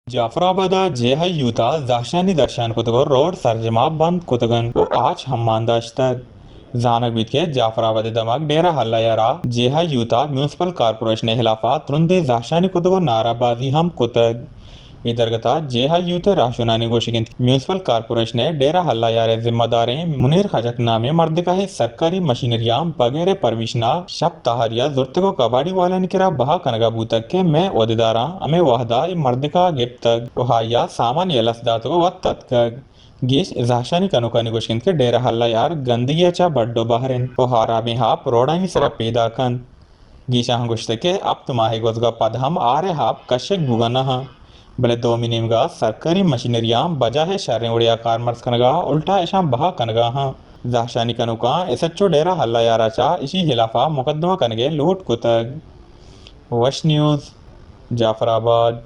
जाफराबाद जेहा यूता जाशानी दर्शन कुतगो रोड सरजमा बंद कुतगन वो आज हम्मान दाश्तग जानक बीत के जाफराबाद दमक डेरा हल्ला यारा जेहा यूता म्यूनिसिपल कॉर्पोरेशन हिलाफा तुरंदे जाशानी कुतगो नाराबाजी हम कुतग इधरगता जेहा यूते राशुनानी गोशिगिन म्यूनिसिपल कॉर्पोरेशन डेरा हल्ला यारे जिम्मेदारें मुनीर खजक नामे मर्द का है सरकारी मशीनरियां बगैर परमिशना शब तहारिया जुर्तगो कबाड़ी वाला निकरा बहा कनगा बूतक के मैं ओहदेदारा अमे वहदा मर्द का गिप्तग वहाया सामान यलसदात को वत्तक गीस इजाशानी कनुकानी गोशिगिन के डेरा हल्ला यार गंदगी चा बड्डो बहरिन ओहारा में हाप रोडानी सरा पैदा कन गीशा हंगुश्त के अब तुम्हारे गोजगा पद हम आरे हाप कशक भुगना हा भले 2 मिनट सरकारी मशीनरियां बजा है शर्रें उड़िया कारमर्स कनगा उल्टा ऐशा बहा कनगा हाँ जाशानी कनुका एसच्चो डेरा हल्ला यारा चा इसी हिलाफा मुकदमा कनगे लूट कुतग वश न्यूज़ जाफराबाद।